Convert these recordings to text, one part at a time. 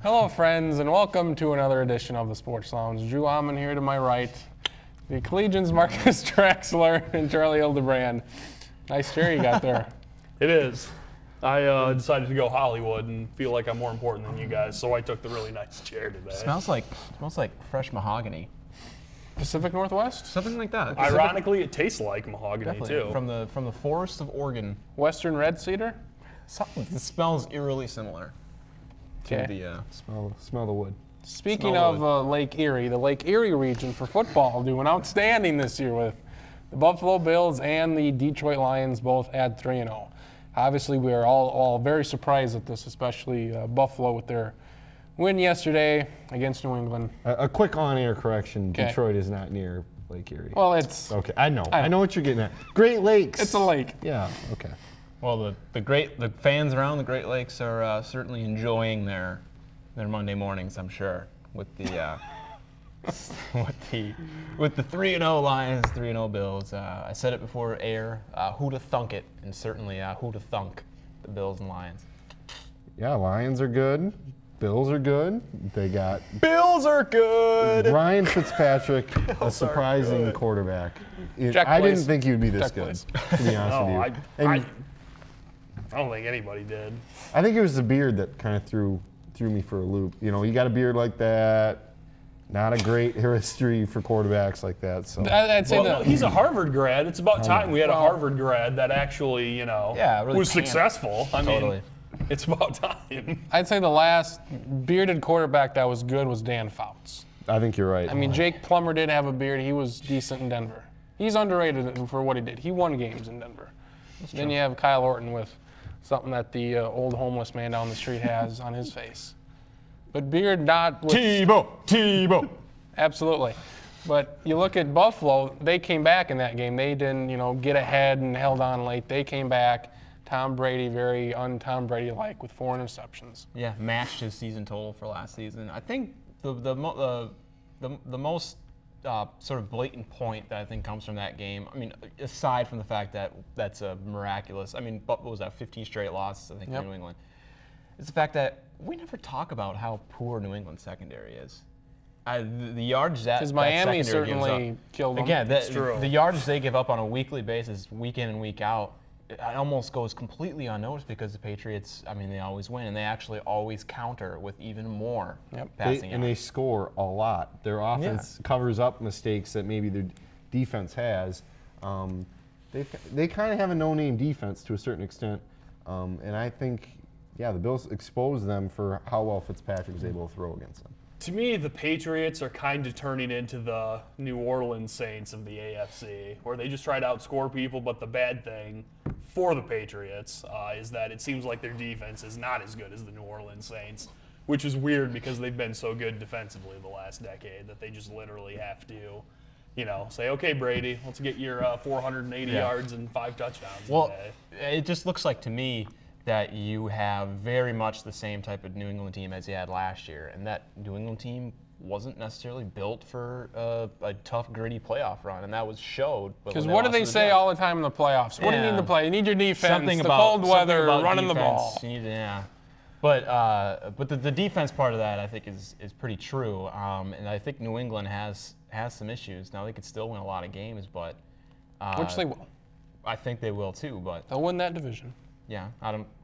Hello, friends, and welcome to another edition of the Sports Lounge. Drew Amman here to my right. The Collegians, Marcus Traxler and Charlie Hildebrand. Nice chair you got there. It is. I decided to go Hollywood and feel like I'm more important than you guys, so I took the really nice chair today. Smells like fresh mahogany. Pacific Northwest? Something like that. Ironically, it tastes like mahogany Definitely. too. From the forest of Oregon. Western red cedar? Something. It smells eerily similar to the Smell the wood. Speaking Smell of Lake Erie, the Lake Erie region for football doing outstanding this year with the Buffalo Bills and the Detroit Lions both at 3-0. Obviously, we are all very surprised at this, especially Buffalo with their win yesterday against New England. A quick on-air correction. Okay. Detroit is not near Lake Erie. Well, it's Okay, I know what you're getting at. Great Lakes. it's a lake. Yeah, okay. Well, the fans around the Great Lakes are certainly enjoying their Monday mornings, I'm sure, with the with the 3-0 Lions, 3-0 Bills. I said it before air. Who to thunk it, and certainly who to thunk the Bills and Lions. Yeah, Lions are good. Bills are good. They got Bills are good. Ryan Fitzpatrick, a surprising quarterback. Check, I please. didn't think he would be this Check, good, please. to be honest No, with you. I don't think anybody did. I think it was the beard that kind of threw me for a loop. You know, you got a beard like that. Not a great history for quarterbacks like that. So I'd say Well, that he's a Harvard grad. It's about time we had a Harvard grad that actually, really was panned. successful. I Totally. mean, it's about time. I'd say the last bearded quarterback that was good was Dan Fouts. I think you're right. I mean, Jake Plummer did have a beard. He was decent in Denver. He's underrated for what he did. He won games in Denver. Then you have Kyle Orton with something that the old homeless man down the street has on his face. But beard not with Tebow. absolutely. But you look at Buffalo, they came back in that game. They didn't, get ahead and held on late. They came back. Tom Brady, very un-Tom Brady-like with 4 interceptions. Yeah, matched his season total for last season. I think the most sort of blatant point that I think comes from that game, I mean, aside from the fact that that's a miraculous, I mean, what was that, 15 straight losses, I think, Yep. for New England, is the fact that we never talk about how poor New England's secondary is. The yardage that Because Miami secondary gives certainly up, killed them. again, true. the yardage they give up on a weekly basis, week in and week out, it almost goes completely unnoticed because the Patriots, I mean, they always win, and they actually always counter with even more passing And they yards. score a lot. Their offense covers up mistakes that maybe their defense has. They kind of have a no-name defense to a certain extent, and I think, the Bills exposed them for how well Fitzpatrick was able to throw against them. To me, the Patriots are kind of turning into the New Orleans Saints of the AFC, where they just try to outscore people, but the bad thing for the Patriots is that it seems like their defense is not as good as the New Orleans Saints, which is weird because they've been so good defensively the last decade that they just literally have to, say, okay, Brady, let's get your 480 yards and 5 touchdowns Well, today. it just looks like to me that you have very much the same type of New England team as you had last year, and that New England team wasn't necessarily built for a tough, gritty playoff run, and that was showed. Because what do they say all the time in the playoffs? What do you need to play? You need your defense, the cold weather, running the ball. But the defense part of that I think is pretty true, and I think New England has some issues. Now they could still win a lot of games, but Which they will. I think they will too. But They'll win that division. yeah,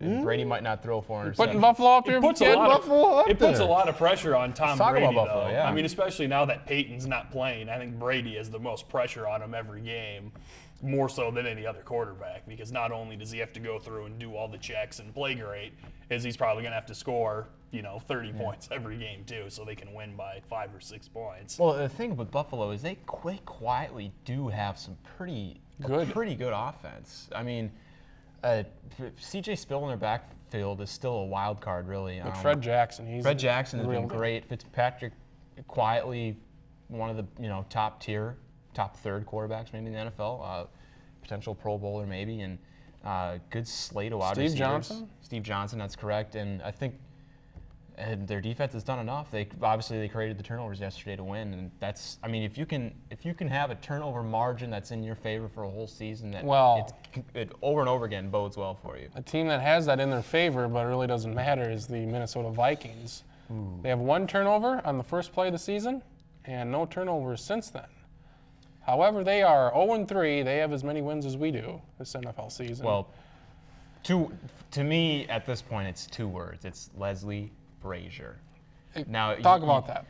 Brady might not throw 4 interceptions. Putting Buffalo up there? It puts kid? a lot of pressure on Tom talk Brady, about Buffalo, though. yeah. I mean, especially now that Peyton's not playing, I think Brady has the most pressure on him every game, more so than any other quarterback, because not only does he have to go through and do all the checks and play great, is he's probably going to have to score, 30 points every game too, so they can win by 5 or 6 points. Well, the thing with Buffalo is they quietly do have some pretty good offense. I mean, C.J. Spill in their backfield is still a wild card, really. But Fred Jackson has real been good. great. Fitzpatrick, quietly one of the top third quarterbacks maybe in the NFL. Potential Pro Bowler maybe, and good slate of wide receivers. Steve Johnson, that's correct. And I think their defense has done enough. They created the turnovers yesterday to win, and that's. I mean, if you can have a turnover margin that's in your favor for a whole season, that it over and over again bodes well for you. A team that has that in their favor, but it really doesn't matter, is the Minnesota Vikings. They have 1 turnover on the first play of the season and no turnovers since then. However, they are 0-3. They have as many wins as we do this NFL season. Well, to me, at this point, it's 2 words. It's Leslie Frazier. Now, talk about that.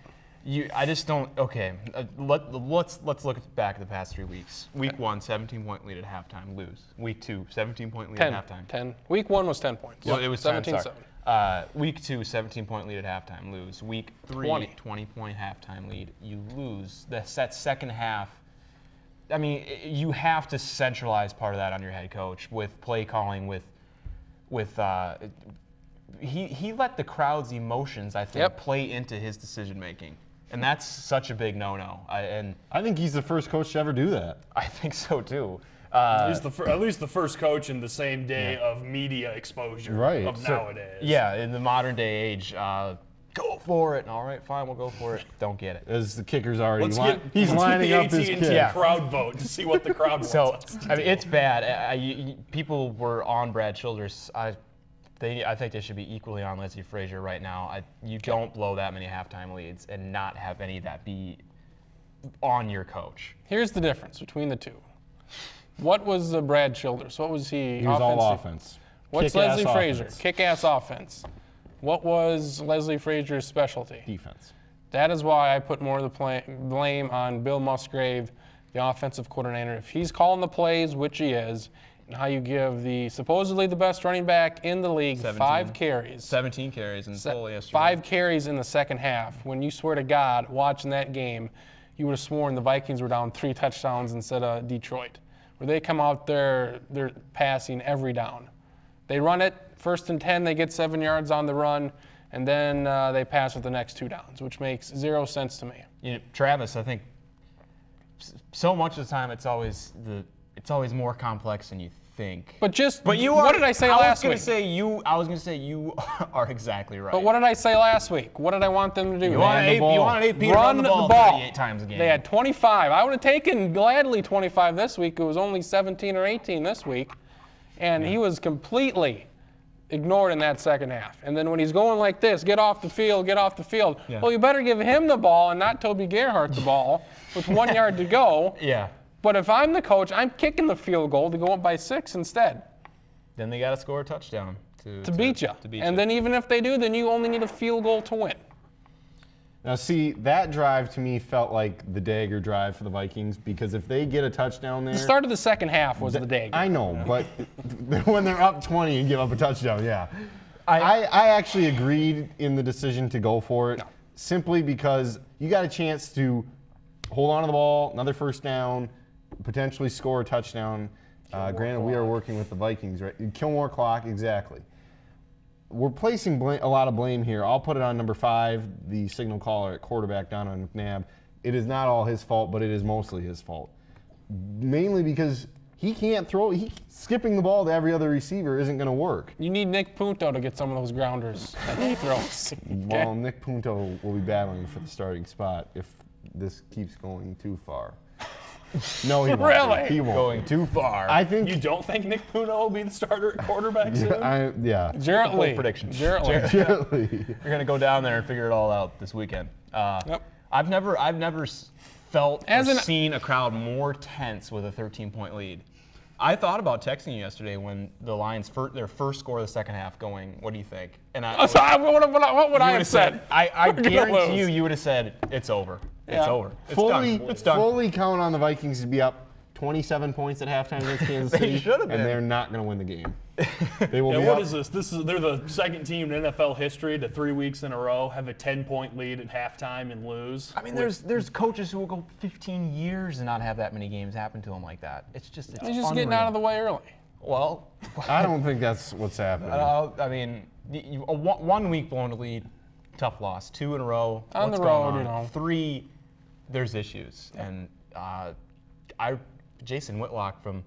I just don't. Okay, let's look back at the past 3 weeks. Week 1, 17-point lead at halftime, lose. Week 2, 17-point lead at halftime. 10. Week 1 was 10 points. Well, it was 17-7. Week 2, 17-point lead at halftime, lose. Week 3, 20-point halftime lead, you lose. That second half. I mean, you have to centralize part of that on your head coach with play calling, he let the crowd's emotions, I think, play into his decision making, and that's such a big no-no. I think he's the first coach to ever do that. I think so too. At least the first coach in the same day of media exposure of nowadays. Yeah, in the modern day age, go for it. All right, fine, we'll go for it. Don't get it. As the kicker's already he's lining up his kick. Crowd vote to see what the crowd wants us to do. It's bad. People were on Brad Childress. I think they should be equally on Leslie Frazier right now. You don't blow that many halftime leads and not have any of that be on your coach. Here's the difference between the two. What was Brad Childress? What was he? He was all offense. What's Leslie Frazier? Kick-ass offense. What was Leslie Frazier's specialty? Defense. That is why I put more of the blame on Bill Musgrave, the offensive coordinator. If he's calling the plays, which he is, and how you give the supposedly the best running back in the league 5 carries. 17 carries in full yesterday. 5 carries in the second half. When you swear to God, watching that game, you would have sworn the Vikings were down 3 touchdowns instead of Detroit. Where they come out there, they're passing every down. They run it, 1st and 10, they get 7 yards on the run, and then they pass with the next 2 downs, which makes 0 sense to me. You know, Travis, I think so much of the time it's always more complex than you think. What did I say last week? I was going to say you are exactly right. But what did I say last week? What did I want them to do? You wanted AP to run the ball 38 times a game. They had 25. I would have taken gladly 25 this week. It was only 17 or 18 this week. And he was completely ignored in that second half. And then when he's going like this, get off the field. Yeah. Well, you better give him the ball and not Toby Gerhart the ball with 1 yard to go. Yeah. But if I'm the coach, I'm kicking the field goal to go up by 6 instead. Then they got to score a touchdown to beat you. And then even if they do, then you only need a field goal to win. Now, see, that drive to me felt like the dagger drive for the Vikings because if they get a touchdown there. The start of the second half was the dagger. I know, but when they're up 20 and give up a touchdown, yeah. I actually agreed in the decision to go for it simply because you got a chance to hold on to the ball, another first down, potentially score a touchdown. Granted, we are working with the Vikings, right? Kill more clock, exactly. We're placing a lot of blame here. I'll put it on number 5, the signal caller at quarterback, Donovan McNabb. It is not all his fault, but it is mostly his fault. Mainly because he can't throw. Skipping the ball to every other receiver isn't going to work. You need Nick Punto to get some of those grounders that he throws. Well, Nick Punto will be battling for the starting spot if this keeps going too far. No, he won't. Really? He won't. Going too far. I think. You don't think Nick Punto will be the starter at quarterback soon? Yeah. Jarrett Lee. Prediction. Jarrett Lee. You're gonna go down there and figure it all out this weekend. Yep. I've never felt or seen a crowd more tense with a 13-point lead. I thought about texting you yesterday when the Lions their first score of the second half going, what do you think? And what would I have said? I guarantee you would have said, it's over. It's over. It's done. Fully count on the Vikings to be up 27 points at halftime against Kansas City. They should have been. And they're not going to win the game. They will what is this? They're the second team in NFL history to 3 weeks in a row have a 10-point lead at halftime and lose. I mean, there's coaches who will go 15 years and not have that many games happen to them like that. It's just He's just getting out of the way early. Well, I don't think that's what's happening. I mean, 1 week blown a lead, tough loss. 2 in a row. On the road, you know. 3, there's issues. And Jason Whitlock from,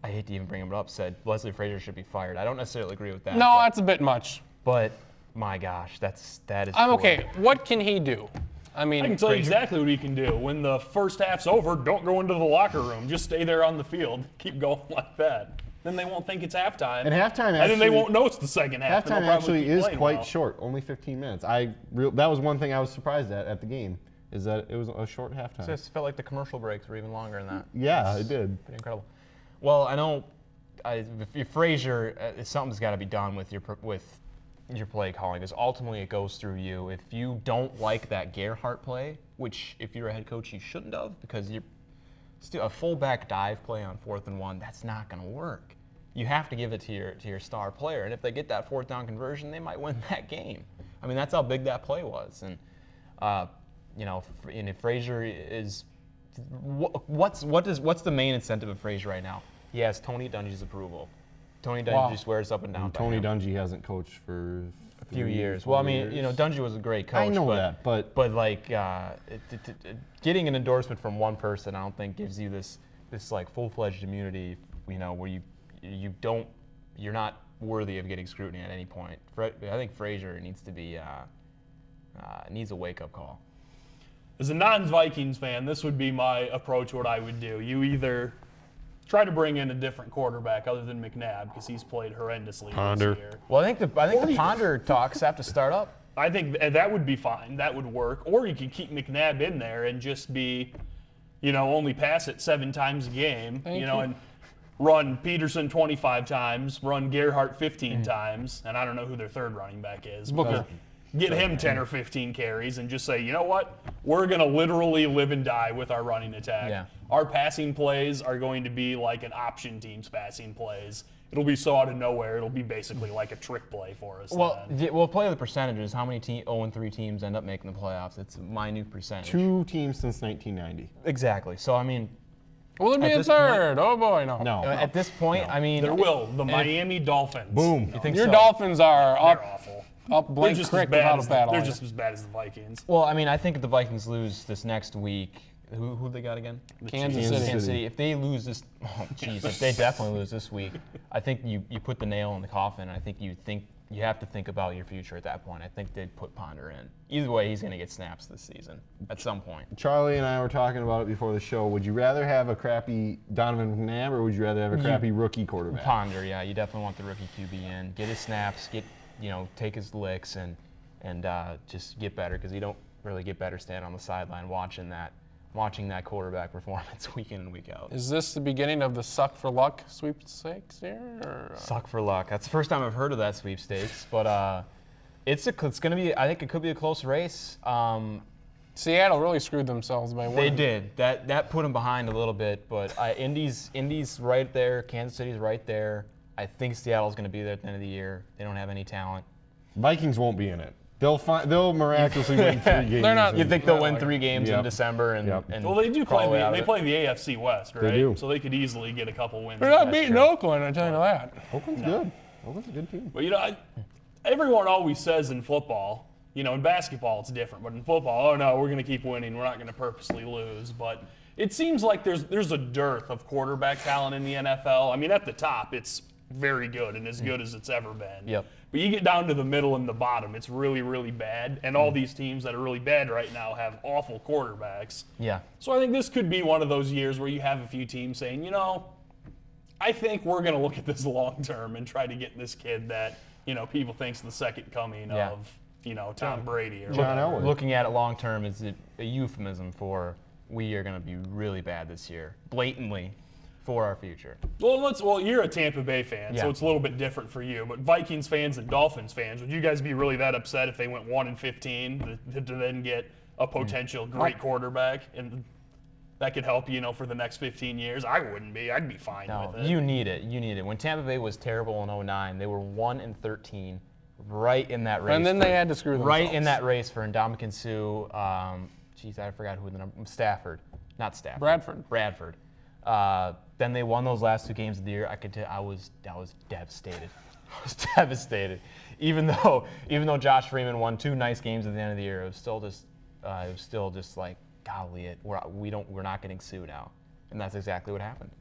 I hate to even bring him up, said Leslie Frazier should be fired. I don't necessarily agree with that. No, that's a bit much. But my gosh, that is. I'm okay. What can he do? I mean, I can tell you exactly what he can do. When the first half's over, don't go into the locker room. Just stay there on the field. Keep going like that. then they won't think it's halftime. And halftime and then they won't know it's the second half. Halftime actually is quite short, only 15 minutes. That was one thing I was surprised at the game, is that it was a short halftime. It felt like the commercial breaks were even longer than that. Yeah, it did. Pretty incredible. Well, I know if Frazier, something's got to be done with your play calling, because ultimately it goes through you. If you don't like that Gerhardt play, which if you're a head coach you shouldn't have, because you're still a fullback dive play on 4th and 1, that's not going to work. You have to give it to your star player, and if they get that 4th down conversion, they might win that game. I mean, that's how big that play was. And and if Frazier is, what's the main incentive of Frazier right now? He has Tony Dungy's approval. Tony Dungy swears up and down. Tony Dungy hasn't coached for a few years. Well, I mean, Dungy was a great coach. I know that, but like getting an endorsement from one person, I don't think gives you this like full-fledged immunity. Where you're not worthy of getting scrutiny at any point. I think Frazier needs to be needs a wake-up call. As a non-Vikings fan, this would be my approach. What I would do: you either try to bring in a different quarterback other than McNabb, because he's played horrendously this year. Well, I think the Ponder talks have to start up. I think that would be fine. That would work. Or you could keep McNabb in there and just be, only pass it 7 times a game, and run Peterson 25 times, run Gerhardt 15 times, and I don't know who their third running back is. Booker. Get him 10 or 15 carries and just say, you know what? We're going to literally live and die with our running attack. Yeah. Our passing plays are going to be like an option team's passing plays. It'll be so out of nowhere. It'll be basically like a trick play for us. We'll play the percentages. How many 0-3 teams end up making the playoffs? It's a minute percentage. 2 teams since 1990. Exactly. So, I mean, will there be a third? Oh, boy, no. No. At this point, I mean, there will. The Miami Dolphins. Boom. You think Your so? Dolphins are They're awful. up blank creek without a paddle. They're just as bad as the Vikings. Well, I mean, I think if the Vikings lose this next week, who they got again? Kansas City. If they lose this, if they definitely lose this week, I think you put the nail in the coffin. I think you have to think about your future at that point. I think they'd put Ponder in. Either way, he's going to get snaps this season at some point. Charlie and I were talking about it before the show. Would you rather have a crappy Donovan McNabb, or would you rather have a crappy rookie quarterback? Ponder, yeah. You definitely want the rookie QB in. Get his snaps, take his licks, and just get better, because you don't really get better standing on the sideline watching that quarterback performance week in and week out. Is this the beginning of the suck for luck sweepstakes here? Or? Suck for luck. That's the first time I've heard of that sweepstakes, but it's going to be. I think it could be a close race. Seattle really screwed themselves by winning. They did. That put them behind a little bit, but Indy's right there. Kansas City's right there. I think Seattle's going to be there at the end of the year. They don't have any talent. Vikings won't be in it. They'll miraculously win 3 games. They're not. You think they'll win 3 games in December and well, they do play the AFC West, right? They do. So they could easily get a couple wins. They're not beating Oakland, I tell you that. Oakland's good. Oakland's a good team. But everyone always says in football, in basketball it's different, but in football, oh no, we're going to keep winning. We're not going to purposely lose. But it seems like there's a dearth of quarterback talent in the NFL. I mean, at the top, it's very good and as good as it's ever been. Yep. But you get down to the middle and the bottom, it's really, really bad. And all these teams that are really bad right now have awful quarterbacks. Yeah. So I think this could be one of those years where you have a few teams saying, I think we're going to look at this long term and try to get this kid that, people think's the second coming of, Tom Brady or John Elway. Looking at it long term is a euphemism for we are going to be really bad this year, blatantly, for our future. Well, you're a Tampa Bay fan, so Yeah. it's a little bit different for you. But Vikings fans and Dolphins fans, would you guys be really that upset if they went 1-15 to then get a potential great quarterback and that could help for the next 15 years? I wouldn't be. I'd be fine with it. You need it. You need it. When Tampa Bay was terrible in 2009, they were 1-13, right in that race. And then they had to screw themselves. Right in that race for Ndamukong Suh. I forgot who the number. Stafford, not Stafford. Bradford. Then they won those last 2 games of the year. I could tell I was devastated. I was devastated. Even though Josh Freeman won 2 nice games at the end of the year, it was still just like, golly, we're not getting Suh now, and that's exactly what happened.